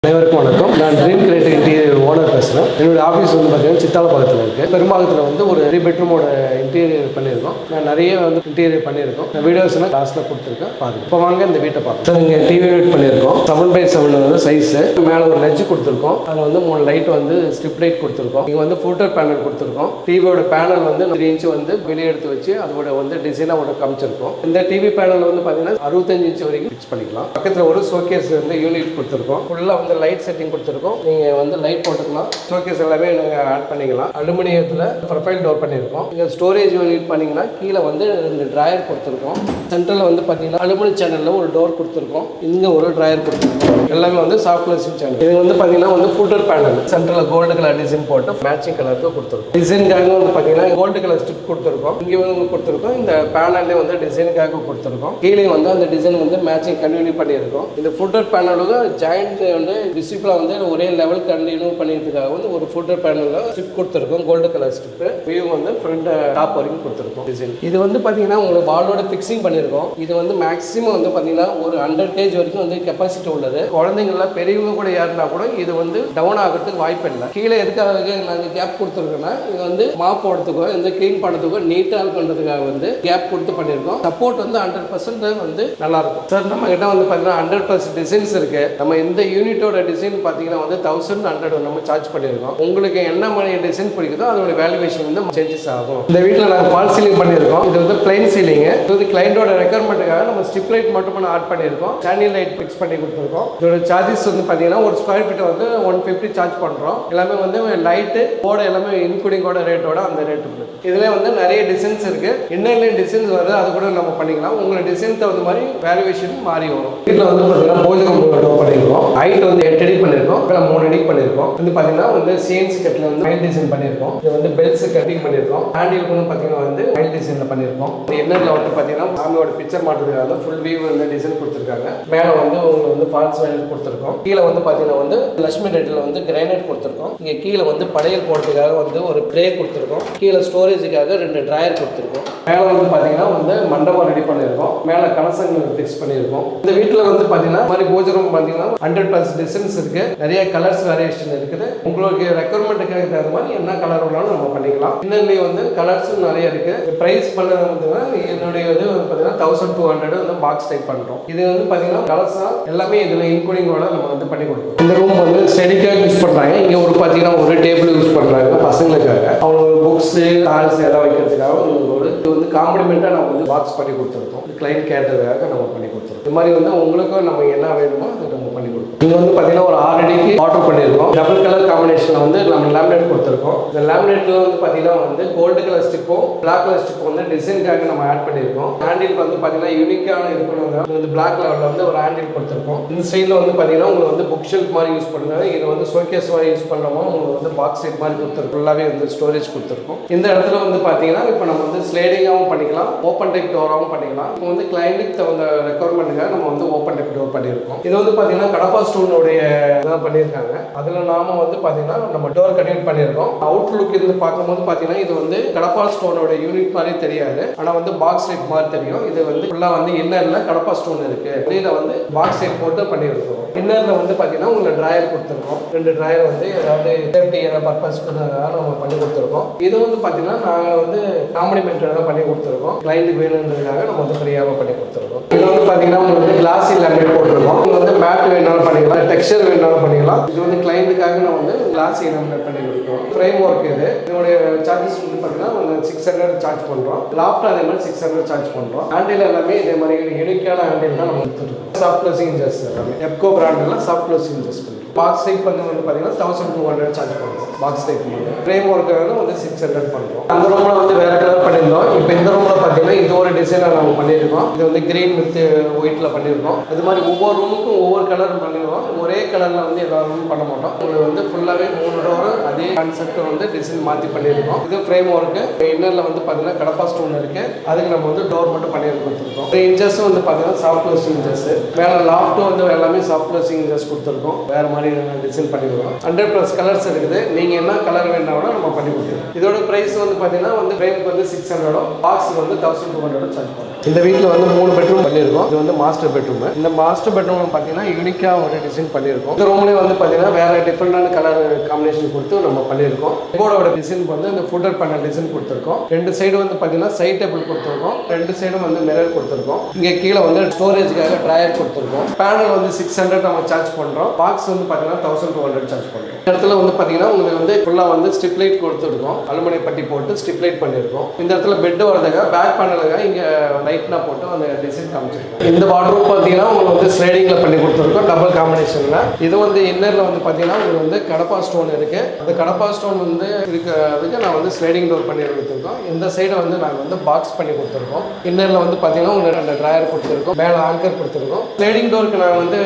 அனைவருக்கும் வணக்கம். நான் ட்ரீம் கிரியேட்டிவ் இன்டீரியர் ஓனர் பேசுகிறேன். என்னுடைய ஆஃபீஸ் வந்து பார்த்தீங்கன்னா சித்தாலப்பாக்கத்தில் இருக்குது. பெரும்பாகத்தில் வந்து ஒரு 3 பெட்ரூமோட இன்டீரியர் பண்ணியிருக்கோம். நான் நிறைய வந்து இன்டீரியர் பண்ணியிருக்கோம். நான் வீடியோஸ்லாம் லாஸ்ட்டில் கொடுத்துருக்கேன் பாருங்கள். இப்போ வாங்க இந்த வீட்டை பார்க்கலாம். சார் இங்கே டிவி யூனிட் பண்ணியிருக்கோம். 7x7 வந்து சைஸு. மேலே ஒரு லெட்ஜ் கொடுத்துருக்கோம். அதில் வந்து 3 லைட் வந்து ஸ்ட்ரிப் லைட் கொடுத்துருக்கோம். இங்கே வந்து ஃபுட்டர் பேனல் கொடுத்துருக்கோம். டிவியோட பேனல் வந்து 3 இன்ச்சு வந்து வெளியே எடுத்து வச்சு அதோட வந்து டிசைனாக காமிச்சிருக்கோம். இந்த டிவி பேனல் வந்து பார்த்தீங்கன்னா 65 இன்ச்சு வரைக்கும் ஃபிக்ஸ் பண்ணிக்கலாம். பக்கத்தில் ஒரு ஷோகேஸ் வந்து யூனிட் கொடுத்துருக்கோம். ஃபுல்லாக வந்து லைட் செட்டிங் கொடுத்துருக்கோம். நீங்கள் வந்து லைட் போட்டுக்கலாம். ஷோகேஸ் எல்லாமே நீங்கள் ஆட் பண்ணிக்கலாம். அலுமினியத்தில் ப்ரொஃபைல் டோர் பண்ணியிருக்கோம். இங்கே ஸ்டோரேஜ் யூனிட் பண்ணிங்கன்னா கீழே வந்து 2 ட்ராயர் கொடுத்துருக்கோம். சென்ட்ரலில் வந்து பார்த்தீங்கன்னா அலுமினியம் சேனலில் ஒரு டோர் கொடுத்துருக்கோம். இங்கே ஒரு ட்ராயர் கொடுத்துருக்கோம். எல்லாமே வந்து சாஃப்ட் கிளாசிங் சேனல். இது வந்து பார்த்தீங்கன்னா வந்து ஃபுட்டர் பேனல் சென்ட்ரலில் கோல்டு கலர் டிசைன் போட்டு மேட்சிங் கலருக்கு கொடுத்துருக்கோம். டிசைனுக்காக வந்து பார்த்தீங்கன்னா கோல்டு கலர் ஸ்ட்ரிப் கொடுத்துருக்கோம். இங்கே வந்து கொடுத்துருக்கோம். இந்த பேனல்லே வந்து டிசைனுக்காக கொடுத்துருக்கோம். கீழே வந்து அந்த டிசைன் வந்து மேட்சிங் கண்டினியூ பண்ணியிருக்கோம். இந்த ஃபுட்டர் பேனலுக்கு ஜாயிண்ட் வந்து விசிபிளாக வந்து ஒரே லெவல் கண்டினியூ பண்ணிக்கிறதுக்காக வந்து ஒரு ஃபுட்டர் பேனலில் ஸ்ட்ரிப் கொடுத்துருக்கோம். கோல்டு கலர் ஸ்ட்ரிப் வியூ வந்து ஃப்ரண்ட் டாப் வரைக்கும் கொடுத்துருக்கோம். டிசைன் இது வந்து பார்த்தீங்கன்னா உங்களுக்கு வாலோட ஃபிக்ஸிங் பண்ணியிருக்கோம். இது வந்து மேக்ஸிமம் வந்து பார்த்தீங்கன்னா ஒரு 100 kg வரைக்கும் வந்து கெப்பாசிட்டி உள்ளது. குழந்தைங்கள்லாம் பெரியவங்க கூட ஏறினா கூட இது வந்து டவுன் ஆகிறதுக்கு வாய்ப்பு இல்லை. கீழே எதுக்காக நாங்கள் கேப் கொடுத்துருக்கோன்னா இது வந்து மாப் போடுறதுக்கோ இந்த க்ளீன் பண்ணுறதுக்கோ நீட்டாக பண்ணுறதுக்காக வந்து கேப் கொடுத்து பண்ணியிருக்கோம். சப்போர்ட் வந்து 100% வந்து நல்லா இருக்கும். சார் நம்ம கிட்ட வந்து பார்த்தீங்கன்னா 100% டிசைன்ஸ் இருக்கு. நம்ம இந்த யூனிட்டோட டிசைன் பார்த்தீங்கன்னா வந்து 1100 நம்ம சார்ஜ் பண்ணியிருக்கோம். உங்களுக்கு என்ன மாதிரி டிசைன் பிடிக்குதோ அதோட வேல்யூவேஷன் வந்து சேஞ்சஸ் ஆகும். இந்த வீட்டில் நாங்கள் ஃபால் சீலிங் பண்ணியிருக்கோம். இது வந்து பிளைன் சீலிங். இது வந்து கிளைண்டோட ரெக்யர்மெண்ட்டுக்காக நம்ம ஸ்ட்ரிப் லைட் மட்டும் ஆட் பண்ணியிருக்கோம். சேனல் லைட் ஃபிக்ஸ் பண்ணி கொடுத்துருக்கோம். இதோட சார்ஜஸ் வந்து பார்த்தீங்கன்னா ஒரு ஸ்கொயர் ஃபீட் வந்து 150 சார்ஜ் பண்ணுறோம். எல்லாமே வந்து லைட்டு போட எல்லாமே இன்க்ளூடிங்கோட ரேட்டோட அந்த ரேட் இருக்குது. இதில் வந்து நிறைய டிசைன்ஸ் இருக்கு. என்னென்ன டிசைன்ஸ் வருது அது கூட நம்ம பண்ணிக்கலாம். உங்களோட டிசைன் தகுந்த மாதிரி வேல்யூவேஷன் மாறி வரும். வீட்டில் வந்து பார்த்தீங்கன்னா போஜகம் பண்ணியிருக்கோம். ஹைட் வந்து 8 அடி பண்ணியிருக்கோம். 3 அடி பண்ணியிருக்கோம். வந்து பார்த்தீங்கன்னா வந்து சிஎன்சி கட்டில் வந்து மைல் டிசைன் பண்ணியிருக்கோம். இது வந்து பெல்ஸ் கட்டிங் பண்ணியிருக்கோம். ஹேண்டில் வந்து பார்த்தீங்கன்னா வந்து மைல் டிசைனில் பண்ணியிருக்கோம். இன்னரில் வந்து பார்த்தீங்கன்னா சாமியோட பிக்சர் மாட்டுறதுக்காக ஃபுல் வியூ வந்து டிசைன் கொடுத்துருக்காங்க. மேலே வந்து உங்களுக்கு வந்து ஃபால்ஸ் வேல் கொடுத்துருக்கோம். கீழே வந்து பார்த்தீங்கன்னா வந்து லட்சுமி ரெட்டில் வந்து கிரானைட் கொடுத்துருக்கோம். இங்கே கீழே வந்து படையல் போடுறதுக்காக வந்து ஒரு ட்ரே கொடுத்துருக்கோம். கீழே ஸ்டோரேஜுக்காக 2 ட்ராயர் கொடுத்துருக்கோம். மேலே வந்து பார்த்தீங்கன்னா வந்து மண்டபம் ரெடி பண்ணியிருக்கோம். மேலே கலசங்கள் ஃபிக்ஸ் பண்ணியிருக்கோம். இந்த வீட்டில் வந்து பார்த்தீங்கன்னா மாதிரி பூஜரம் பார்த்தீங்கன்னா 100+ டிசைன்ஸ் இருக்கு. நிறைய கலர்ஸ் வேரியேஷன் இருக்குது. உங்களுக்கு ரெக்யர்மெண்ட்டுக்கு தகுந்த மாதிரி என்ன கலர் வேணாலும் நம்ம பண்ணிக்கலாம். இன்னொரு வந்து கலர்ஸும் நிறைய இருக்கு. பிரைஸ் பண்ணது வந்து என்னுடைய இது பார்த்தீங்கன்னா 1200 வந்து பாக்ஸ் டைப் பண்றோம். இது வந்து பார்த்தீங்கன்னா கலர்ஸா எல்லாமே இதில் இன்க்ளூடிங்கோட நம்ம வந்து பண்ணி கொடுப்போம். இந்த ரூம் வந்து ஸ்டடிக்காக யூஸ் பண்றாங்க. இங்கே ஒரு பார்த்தீங்கன்னா ஒரு டேபிள் யூஸ் பண்றாங்க பசங்களுக்காக. அவங்க புக்ஸ் டால்ஸ் எல்லாம் வைக்கிறதுக்காக ஒரு இது வந்து காம்ப்ளிமெண்ட்டாக நம்ம வந்து பாக்ஸ் பண்ணி கொடுத்துருக்கோம். கிளைண்ட் கேட்டதுக்காக நம்ம பண்ணி கொடுத்துருக்கோம். இது மாதிரி வந்து உங்களுக்கும் நம்ம என்ன வேணுமோ அதை நம்ம பண்ணி கொடுப்போம். இங்கே வந்து பார்த்தீங்கன்னா ஒரு 6 அடிக்கு ஆர்டர் பண்ணியிருக்கோம். டபுள் கலர் காம்பினேஷனில் வந்து நம்ம லேமினேட் கொடுத்துருக்கோம். இந்த லேமினேட்டில் வந்து பார்த்தீங்கன்னா வந்து கோல்டு கலர் ஸ்டிப்பும் பிளாக் கலர் ஸ்டிப்பும் வந்து டிசைனுக்காக நம்ம ஆட் பண்ணியிருக்கோம். ஹேண்டில் வந்து பார்த்தீங்கன்னா யூனிக்கான இருக்கணும். வந்து பிளாக் கலரில் வந்து ஒரு ஹேண்டில் கொடுத்துருக்கோம். இந்த சைடில் வந்து பார்த்தீங்கன்னா உங்களுக்கு வந்து புக் ஷெல்ஃப் மாதிரி யூஸ் பண்ணுறாங்க. இது வந்து ஷோகேஸ் மாதிரி யூஸ் பண்ணுறோமோ உங்களுக்கு வந்து பாக்ஸ் டைப் மாதிரி கொடுத்துருக்கோம். ஃபுல்லாகவே வந்து ஸ்டோரேஜ் கொடுத்துருக்கோம். இந்த இடத்துல வந்து பார்த்தீங்கன்னா இப்போ நம்ம வந்து ஸ்லைடிங்காகவும் பண்ணிக்கலாம், ஓப்பன் டைப் டோராகவும் பண்ணிக்கலாம். இப்போ வந்து கிளைண்ட்டுக்கு தகுந்த ரெக்யர்மெண்ட்டுக்காக நம்ம வந்து ஓப்பன் டைப் டோர் பண்ணியிருக்கோம். இது வந்து பார்த்தீங்கன்னா கடப்பா ஸ்டோனுடைய இதான் பண்ணியிருக்காங்க. அதில் நாம வந்து பார்த்தீங்கன்னா நம்ம டோர் கனெக்ட் பண்ணியிருக்கோம். அவுட்லுக் இருந்து பார்க்கும்போது பார்த்தீங்கன்னா இது வந்து கடப்பா ஸ்டோனோட யூனிட் மாதிரி தெரியாது. ஆனால் வந்து பாக்ஸ் டைப் மாதிரி தெரியும். இது வந்து ஃபுல்லாக வந்து இன்னரில் கடப்பா ஸ்டோன் இருக்கு. இதில் வந்து பாக்ஸ் டைப் போட்டு பண்ணியிருக்கோம். இன்னரில் வந்து பார்த்தீங்கன்னா உங்களுக்கு ட்ராயர் கொடுத்துருக்கோம். 2 ட்ராயர் வந்து ஏதாவது சேஃப்டி பர்பஸ்க்கு நம்ம பண்ணி கொடுத்துருக்கோம். இது வந்து பார்த்தீங்கன்னா நாங்கள் வந்து காம்ப்ளிமெண்ட்டாக பண்ணி கொடுத்துருக்கோம். கிளைண்ட்டுக்கு வேணுன்றதுக்காக நம்ம வந்து ஃப்ரீயாக பண்ணி கொடுத்துருக்கோம். இது வந்து பார்த்தீங்கன்னா உங்களுக்கு கிளாஸி லேமினேட் போட்டிருக்கோம். இது வந்து மேட் வேணாலும் பண்ணிக்கலாம், டெக்ஸ்சர் வேணாலும் பண்ணிக்கலாம். இது வந்து கிளைண்ட்டுக்காக நம்ம வந்து கிளாஸி லேமினேட் பண்ணி கொடுக்குறோம். ஃப்ரேம் ஒர்க் இது. இதோடைய சார்ஜஸ் வந்து பார்த்தீங்கன்னா 600 சார்ஜ் பண்ணுறோம். லாஃப்ட் அதே மாதிரி 600 சார்ஜ் பண்ணுறோம். ஹேண்டில் எல்லாமே இதே மாதிரி யூனிக்கான ஹேண்டில் தான் நம்ம எடுத்துருக்கோம். சாஃப்ட் க்ளோசிங் இன்ஜஸ் எல்லாமே எப்கோ பிராண்டில் சாஃப்ட் க்ளோசிங் இன்ஜஸ் பண்ணுறோம். பாக்ஸ் டைப் வந்து பார்த்தீங்கன்னா 1200 சார்ஜ் பண்ணுறோம். பாக்ஸ் டைப் பண்ணுறோம். ஃப்ரேம் ஒர்க்காக வந்து 600 பண்ணுறோம். அந்த ரூமில் வந்து வேறு கலர் பண்ணியிருந்தோம். இப்போ இந்த ரூமில் பார்த்தீங்கன்னா இது ஒரு டிசைனாக நம்ம பண்ணியிருக்கோம். இது வந்து கிரீன் வித் ஒயிட்டில் பண்ணியிருக்கோம். அது மாதிரி ஒவ்வொரு ரூமுக்கும் ஒவ்வொரு கலர் பண்ணிடுவோம். ஒரே கலரில் வந்து எல்லா ரூமும் பண்ண மாட்டோம். உங்களுக்கு வந்து ஃபுல்லாகவே 3 டோர் அதே கான்செப்ட் வந்து டிசைன் மாற்றி பண்ணியிருக்கோம். இது ஃப்ரேம் ஒர்க்கு. இன்னரில் வந்து பார்த்தீங்கன்னா கடப்பா ஸ்டோன் இருக்குது. அதுக்கு நம்ம வந்து டோர் மட்டும் பண்ணி கொடுத்துருக்கோம். இன்ஜஸும் வந்து பார்த்தீங்கன்னா சாஃப்ட் க்ளோசிங் இன்ஜஸ். மேலே லாஃப்ட்டும் வந்து எல்லாமே சாஃப்ட் க்ளோசிங் இன்ஜஸ் கொடுத்துருக்கோம். வேறு மாதிரி மாதிரி டிசைன் பண்ணி கொடுக்குறோம். 100+ கலர்ஸ் இருக்குது. நீங்கள் என்ன கலர் வேணாலும் நம்ம பண்ணி கொடுத்துருவோம். இதோட ப்ரைஸ் வந்து பார்த்தீங்கன்னா வந்து ஃப்ரேமுக்கு வந்து 600, பாக்ஸுக்கு வந்து 1200 சார்ஜ் பண்ணுறோம். இந்த வீட்டில் வந்து 3 பெட்ரூம் பண்ணியிருக்கோம். இது வந்து மாஸ்டர் பெட்ரூம். இந்த மாஸ்டர் பெட்ரூம் பார்த்தீங்கன்னா யூனிக்காக ஒரு டிசைன் பண்ணியிருக்கோம். இந்த ரூம்லேயே வந்து பார்த்தீங்கன்னா வேறு டிஃப்ரெண்டான கலர் காம்பினேஷன் கொடுத்து நம்ம பண்ணியிருக்கோம். போர்டோட டிசைன் வந்து இந்த ஃபுட்டர் பேனல் டிசைன் கொடுத்துருக்கோம். 2 சைடு வந்து பார்த்தீங்கன்னா சைட் டேபிள் கொடுத்துருக்கோம். 2 சைடும் வந்து மிரர் கொடுத்துருக்கோம். இங்கே கீழே வந்து ஸ்டோரேஜுக்காக ட்ராயர் கொடுத்துருக்கோம். பேனல் வந்து 600 நம்ம சார்ஜ் பண்ணுறோம். பாக்ஸ் வந்து பார்த்தீங்கன்னா 1200 சார்ஜ் பண்ணுறோம். இந்த இடத்துல வந்து பார்த்தீங்கன்னா உங்களுக்கு வந்து ஃபுல்லாக வந்து ஸ்ட்ரிப் லைட் கொடுத்துருக்கோம். அலுமினிய பட்டி போட்டு ஸ்ட்ரிப் லைட் பண்ணியிருக்கோம். இந்த இடத்துல பெட் வரதுக்காக பேக் பேனலுக்காக இங்கே லைட்னா போட்டு அந்த டிசைன் காமிச்சிருக்கோம். இந்த வார்ட்ரூம் பார்த்தீங்கன்னா உங்களுக்கு வந்து ஸ்லைடிங்கில் பண்ணி கொடுத்துருக்கோம். டபுள் காம்பினேஷனில். இது வந்து இன்னரில் வந்து பார்த்தீங்கன்னா உங்களுக்கு வந்து கடப்பா ஸ்டோன் இருக்குது. அந்த கடப்பா ஸ்டோன் வந்து இருக்கிறதுக்கு நான் வந்து ஸ்லைடிங் டோர் பண்ணி கொடுத்துருக்கோம். இந்த சைடை வந்து நாங்கள் வந்து பாக்ஸ் பண்ணி கொடுத்துருக்கோம். இன்னரில் வந்து பார்த்தீங்கன்னா உங்களுக்கு 2 ட்ராயர் கொடுத்துருக்கோம். மேலே ஆங்கர் கொடுத்துருக்கோம். ஸ்லைடிங் டோருக்கு நான் வந்து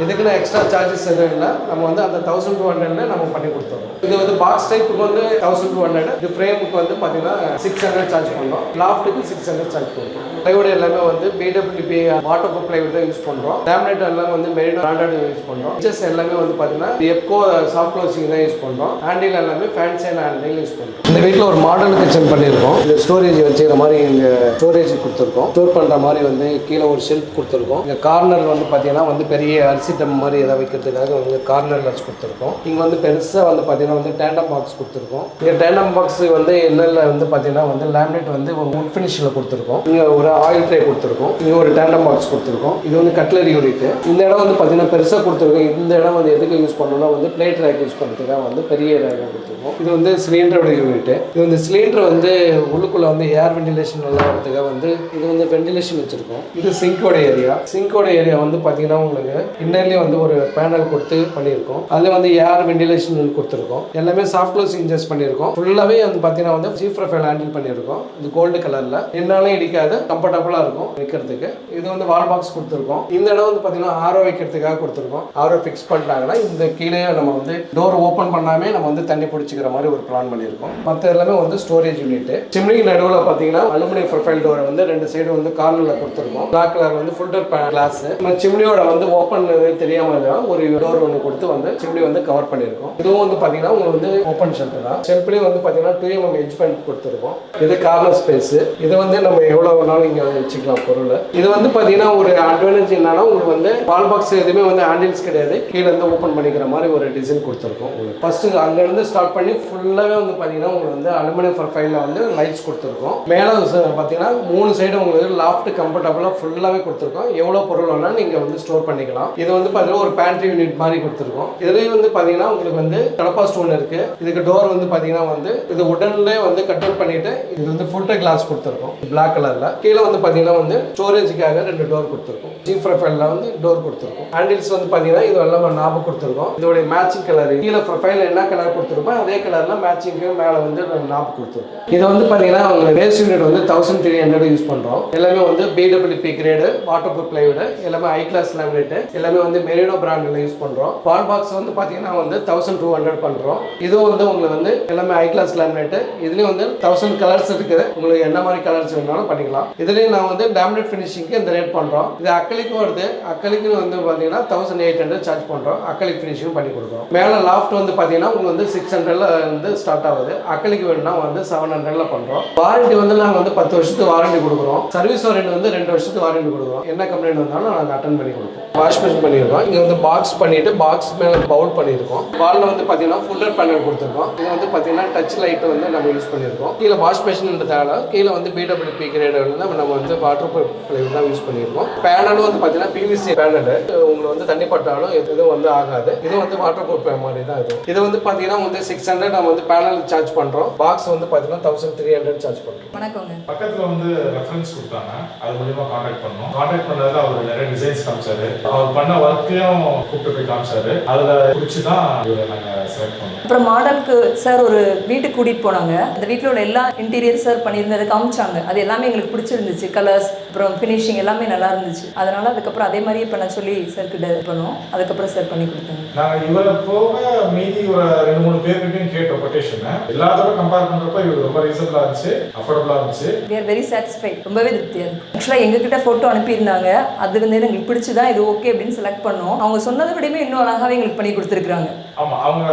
இதுக்குன்னு எக்ஸ்ட்ரா சார்ஜஸ் எதுவும் இல்லை. நம்ம வந்து அந்த 1200 நம்ம பண்ணி கொடுத்துருக்கோம். இது வந்து பாக்ஸ் டைப்புக்கு வந்து 1200. இது ஃப்ரேமுக்கு வந்து பார்த்தீங்கன்னா 600 சார்ஜ் பண்ணோம். லாஃப்ட்டுக்கு 600 சார்ஜ் பண்ணுறோம். பிளைவுட் எல்லாமே வந்து BWP வாட்டர் ப்ரூஃப் பிளைவுட் தான் யூஸ் பண்ணுறோம். லேமினேட் எல்லாமே வந்து மெரினோ பிராண்டட் யூஸ் பண்ணுறோம். இன்ச்சஸ் எல்லாமே வந்து பார்த்தீங்கன்னா எப்கோ சாஃப்ட் க்ளோசிங் தான் யூஸ் பண்ணுறோம். ஹேண்டில் எல்லாமே ஃபேன்சி ஹேண்டில் யூஸ் பண்ணுறோம். இந்த வீட்டில் ஒரு மாடல் கிச்சன் பண்ணியிருக்கோம். இது ஸ்டோரேஜ் வச்சுக்கிற மாதிரி இங்கே ஸ்டோரேஜ் கொடுத்துருக்கோம். ஸ்டோர் பண்ணுற மாதிரி வந்து கீழே ஒரு ஷெல்ஃப் கொடுத்துருக்கோம். இங்கே கார்னர் வந்து பார்த்தீங்கன்னா வந்து பெரிய அரிசி டம் மாதிரி எதாவது வைக்கிறதுக்காக வந்து கார்னரில் வச்சு கொடுத்துருக்கோம். இங்கே வந்து பெருசாக வந்து பார்த்தீங்கன்னா வந்து டேண்டம் பாக்ஸ் கொடுத்துருக்கோம். இங்கே டேண்டம் பாக்ஸ் வந்து என்னென்ன வந்து பார்த்தீங்கன்னா வந்து லேமினேட் வந்து வுட் ஃபினிஷில் கொடுத்துருக்கோம். இங்கே ஒரு ஆயில் ட்ரே கொடுத்துருக்கோம். இங்கே ஒரு டேண்டம் பாக்ஸ் கொடுத்துருக்கோம். இது வந்து கட்லரி யூனிட். இந்த இடம் வந்து பார்த்தீங்கன்னா பெருசாக கொடுத்துருக்கோம். இந்த இடம் வந்து எதுக்கு யூஸ் பண்ணணும்னா வந்து பிளேட் ரேக் யூஸ் பண்ணுறதுக்காக வந்து பெரிய ரேக் கொடுத்துருக்கோம். இது வந்து சிலிண்டரோட யூனிட். இது வந்து சிலிண்டர் வந்து உள்ளுக்குள்ளே வந்து ஏர் வென்டிலேஷன் நல்லா வரதுக்காக வந்து இது வந்து வென்டிலேஷன் வச்சுருக்கோம். இது சிங்கோட ஏரியா. சிங்கோட ஏரியா வந்து பார்த்தீங்கன்னா உங்களுக்கு இன்னர்லேயே வந்து ஒரு பேனல் கொடுத்து பண்ணியிருக்கோம். அதில் வந்து ஏர் வென்டிலேஷன் கொடுத்துருக்கோம். எல்லாமே சாஃப்ட் க்ளோஸ் இன்ஜஸ் பண்ணியிருக்கோம். ஃபுல்லாகவே வந்து பார்த்தீங்கன்னா வந்து ஜீப் ப்ரொஃபைல் ஹேண்டில் பண்ணியிருக்கோம். இது கோல்டு கலரில் என்னாலும் இடிக்காது, கம்ஃபர்டபுளாக இருக்கும் வைக்கிறதுக்கு. இது வந்து வால் பாக்ஸ் கொடுத்துருக்கோம். இந்த இடம் வந்து பார்த்தீங்கன்னா ஆரோ வைக்கிறதுக்காக கொடுத்துருக்கோம். ஆரோ ஃபிக்ஸ் பண்ணிட்டாங்கன்னா இந்த கீழே நம்ம வந்து டோர் ஓப்பன் பண்ணாமே நம்ம வந்து தண்ணி பிடிச்சிக்கிற மாதிரி ஒரு பிளான் பண்ணியிருக்கோம். மற்ற எல்லாமே வந்து ஸ்டோரேஜ் யூனிட். சிம்னி நடுவில் பார்த்தீங்கன்னா அலுமினியம் ப்ரொஃபைல் டோரை வந்து 2 சைடு வந்து கார்னரில் கொடுத்துருக்கோம். பிளாக் கலர் வந்து ஃபில்டர் கிளாஸ். நம்ம சிம்னியோட வந்து ஓப்பன் தெரியாமல் ஒரு டோர் ஒன்று கொடுத்து வந்து சிம்னி வந்து கவர் பண்ணியிருக்கோம். இதுவும் வந்து பார்த்தீங்கன்னா உங்களுக்கு வந்து ஓப்பன் ஷெல்ஃப் தான். ஷெல்ஃப்லேயும் வந்து பார்த்தீங்கன்னா 2mm எட்ஜ் பேண்ட் கொடுத்துருக்கோம். இது கார்னர் ஸ்பேஸ். இது வந்து நம்ம எவ்வளோ வேணாலும் இங்கே வச்சுக்கலாம் பொருள். இது வந்து பார்த்தீங்கன்னா ஒரு அட்வான்டேஜ் என்னன்னா உங்களுக்கு வந்து வால் பாக்ஸ் எதுவுமே வந்து ஹேண்டில்ஸ் கிடையாது. கீழே இருந்து ஓப்பன் பண்ணிக்கிற மாதிரி ஒரு டிசைன் கொடுத்துருக்கோம். உங்களுக்கு ஃபர்ஸ்ட் அங்கேருந்து ஸ்டார்ட் பண்ணி ஃபுல்லாகவே வந்து பார்த்தீங்கன்னா உங்களுக்கு வந்து அலுமினியம் ப்ரொஃபைலில் வந்து லைட்ஸ் கொடுத்துருக்கோம். மேலே பார்த்தீங்கன்னா 3 சைடு உங்களுக்கு லாஃப்ட் கம்ஃபர்டபுளாக ஃபுல்லாகவே கொடுத்துருக்கோம். எவ்வளோ பொருள் வேணாலும் நீங்கள் வந்து ஸ்டோர் பண்ணிக்கலாம். இது வந்து பார்த்தீங்கன்னா ஒரு பேண்ட்ரி யூனிட் மாதிரி கொடுத்துருக்கோம். இதுலேயும் வந்து பார்த்தீங்கன்னா உங்களுக்கு வந்து கடப்பா ஸ்டோன் இருக்கு. இதுக்கு டோர் வந்து பார்த்தீங்கன்னா வந்து இது உடன்லேயே வந்து கட் அவுட் பண்ணிட்டு இது வந்து ஃபில்டர் கிளாஸ் கொடுத்துருக்கோம் பிளாக் கலரில். கீழே வந்து பார்த்தீங்கன்னா வந்து ஸ்டோரேஜுக்காக 2 டோர் கொடுத்துருக்கோம். ஜீப் ப்ரொஃபைலில் வந்து டோர் கொடுத்துருக்கோம். ஹேண்டில்ஸ் வந்து பார்த்தீங்கன்னா இது எல்லாமே நாபு கொடுத்துருக்கோம். இதோடைய மேட்சிங் கலர் கீழே ப்ரொஃபைல் என்ன கலர் கொடுத்துருக்கோம் அதே கலரில் மேட்சிங்க்கு மேலே வந்து நாபு கொடுத்துருக்கோம். இது வந்து பார்த்தீங்கன்னா வேஸ்ட் யூனிட் வந்து 1300 யூஸ் பண்ணுறோம். எல்லாமே வந்து BWP grade water proof plywood. எல்லாமே ஹை கிளாஸ் லேமினேட். எல்லாமே வந்து மெரினோ பிராண்டில் யூஸ் பண்ணுறோம். வால் பாக்ஸ் வந்து பார்த்தீங்கன்னா வந்து 1200 பண்ணுறோம். இதுவும் வந்து உங்களுக்கு வந்து எல்லாமே ஹை கிளாஸ் லேமினேட். இதுலேயும் வந்து 1000 கலர்ஸ் இருக்குது. உங்களுக்கு என்ன மாதிரி கலர்ஸ் வேணாலும் பண்ணிக்கலாம். இதுலேயும் நான் வந்து லேமினேட் ஃபினிஷிங்க்கு இந்த ரேட் பண்ணுறோம். இது அக்கலிக்கும் வருது. அக்கலிக்கு வந்து பார்த்தீங்கன்னா 1800 சார்ஜ் பண்ணுறோம். அக்கலிக் ஃபினிஷிங் பண்ணி கொடுக்குறோம். மேலே லாஃப்ட் வந்து பார்த்தீங்கன்னா உங்களுக்கு வந்து 600 வந்து ஸ்டார்ட் ஆகுது. அக்கலிக்கு வேணும்னா வந்து 700 பண்ணுறோம். வாரண்டி வந்து நாங்கள் வந்து 10 வருஷத்துக்கு வாரண்டி கொடுக்குறோம். சர்வீஸ் வாரண்டி வந்து 2 வருஷத்துக்கு வாரண்டி கொடுக்குறோம். என்ன கம்ப்ளைண்ட் வந்தாலும் நாங்கள் அட்டன் பண்ணி கொடுப்போம். வாஷ் மிஷின் பண்ணியிருக்கோம். இங்கே வந்து பாக்ஸ் பண்ணிட்டு பாக்ஸ் மேலே பவுல் பண்ணியிருக்கோம். வாலில் வந்து பார்த்தீங்கன்னா ஃபுல்லர் பேனல் கொடுத்துருக்கோம். இது வந்து பார்த்தீங்கன்னா டச் லைட் வந்து நம்ம யூஸ் பண்ணியிருக்கோம். கீழே வாஷ் மிஷின்றதால கீழே வந்து BWP கிரேடு வந்து நம்ம வந்து வாட்டர் ப்ரூஃப் தான் யூஸ் பண்ணியிருக்கோம். பேனலும் வந்து பார்த்தீங்கன்னா PVC பேனல். உங்களுக்கு வந்து தண்ணி பட்டாலும் எதுவும் வந்து ஆகாது. இது வந்து வாட்டர் ப்ரூஃப் மாதிரி தான் இது வந்து பார்த்தீங்கன்னா வந்து 600 நம்ம வந்து பேனல் சார்ஜ் பண்ணுறோம். பாக்ஸ் வந்து பார்த்தீங்கன்னா 1300 சார்ஜ் பண்ணுறோம். வணக்கங்க. பக்கத்தில் வந்து ரெஃபரன்ஸ் கொடுத்தாங்க. அது மூலியமா கான்டாக்ட் பண்ணோம். கான்டாக்ட் பண்ணதுல அவர் நிறைய டிசைன்ஸ் காமிச்சாரு. அவர் பண்ண ஒர்க்கையும் கூப்பிட்டு போய் காமிச்சாரு. அதில் பிடிச்சி தான் இவரை நாங்கள் செலக்ட் பண்ணோம். அப்புறம் மாடலுக்கு சார் ஒரு வீட்டுக்கு கூட்டிகிட்டு போனாங்க. அந்த வீட்டில் உள்ள எல்லா இன்டீரியர் சார் பண்ணியிருந்ததை காமிச்சாங்க. அது எல்லாமே எங்களுக்கு பிடிச்சிருந்துச்சு. பிடிச்சிருந்துச்சு. கலர்ஸ் அப்புறம் ஃபினிஷிங் எல்லாமே நல்லா இருந்துச்சு. அதனால அதுக்கப்புறம் அதே மாதிரியே பண்ண சொல்லி சார்கிட்ட பண்ணோம். அதுக்கப்புறம் சார் பண்ணி கொடுத்தாங்க. நாங்கள் இவரை போக மீதி ஒரு 2-3 பேர்கிட்டையும் கேட்டோம் கொட்டேஷன். எல்லாத்தோட கம்பேர் பண்ணுறப்ப இவர் ரொம்ப ரீசனபிளாக இருந்துச்சு, அஃபோர்டபுளாக இருந்துச்சு. we are very satisfied. ரொம்பவே திருப்தியாக இருக்குது. ஆக்சுவலாக எங்ககிட்ட ஃபோட்டோ அனுப்பியிருந்தாங்க. அது வந்து எங்களுக்கு பிடிச்சதா இது ஓகே அப்படின்னு செலக்ட் பண்ணோம். அவங்க சொன்னதை விடவே இன்னும் அழகாகவே எங்களுக்கு பண்ணி கொடுத்துருக்காங்க. ஆமாம், அவங்க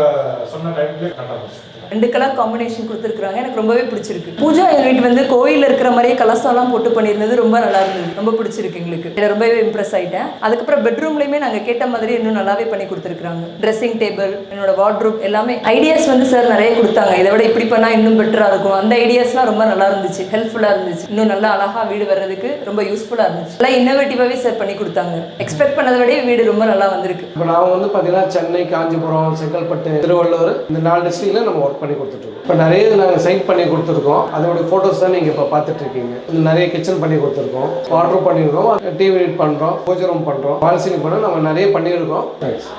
சொன்ன டைம்லேயே கரெக்டாக பிடிச்சிருக்கு. 2 கலர் காம்பினேஷன் கொடுத்துருக்காங்க. எனக்கு ரொம்பவே பிடிச்சிருக்கு. பூஜா யூனிட் வந்து கோயிலில் இருக்கிற மாதிரியே கலசம்லாம் போட்டு பண்ணியிருந்தது ரொம்ப நல்லா இருந்தது. ரொம்ப பிடிச்சிருக்கு எங்களுக்கு. இதில் ரொம்பவே இம்ப்ரெஸ் ஆகிட்டேன். அதுக்கப்புறம் பெட்ரூம்லையுமே நாங்கள் கேட்ட மாதிரி இன்னும் நல்லாவே பண்ணி கொடுத்துருக்காங்க. ட்ரெஸ்ஸிங் டேபிள், என்னோட வார்ட்ரூப் எல்லாமே ஐடியாஸ் வந்து சார் நிறைய கொடுத்தாங்க. இதை விட இப்படி பண்ணால் இன்னும் பெட்டராக இருக்கும். அந்த ஐடியாஸ்லாம் ரொம்ப நல்லா இருந்துச்சு, ஹெல்ப்ஃபுல்லாக இருந்துச்சு. இன்னும் நல்லா அழகாக வீடு வர்றதுக்கு ரொம்ப யூஸ்ஃபுல்லாக இருந்துச்சு. நல்லா இன்னோவேட்டிவாகவே சார் பண்ணி கொடுத்தாங்க. எக்ஸ்பெக்ட் பண்ணதை விட வீடு ரொம்ப நல்லா வந்திருக்கு. இப்போ நான் வந்து பார்த்தீங்கன்னா சென்னை, காஞ்சிபுரம், செங்கல்பட்டு, திருவள்ளூர் இந்த 4 டிஸ்ட்ரிக்டில் நம்ம ஒர்க் பண்ணி கொடுத்துட்ருக்கோம். இப்போ நிறைய நாங்கள் சைட் பண்ணி கொடுத்துருக்கோம். அதோட ஃபோட்டோஸ் தான் நீங்கள் இப்போ பார்த்துட்டு இருக்கீங்க. நிறைய கிச்சன் பண்ணி கொடுத்துருக்கோம், வார்ட்ரோப் பண்ணியிருக்கோம், டிவி பண்ணுறோம், பூஜை ரூம் பண்ணுறோம், வால் சீலிங் பண்ணோம். நம்ம நிறைய பண்ணியிருக்கோம். தேங்க்ஸ்.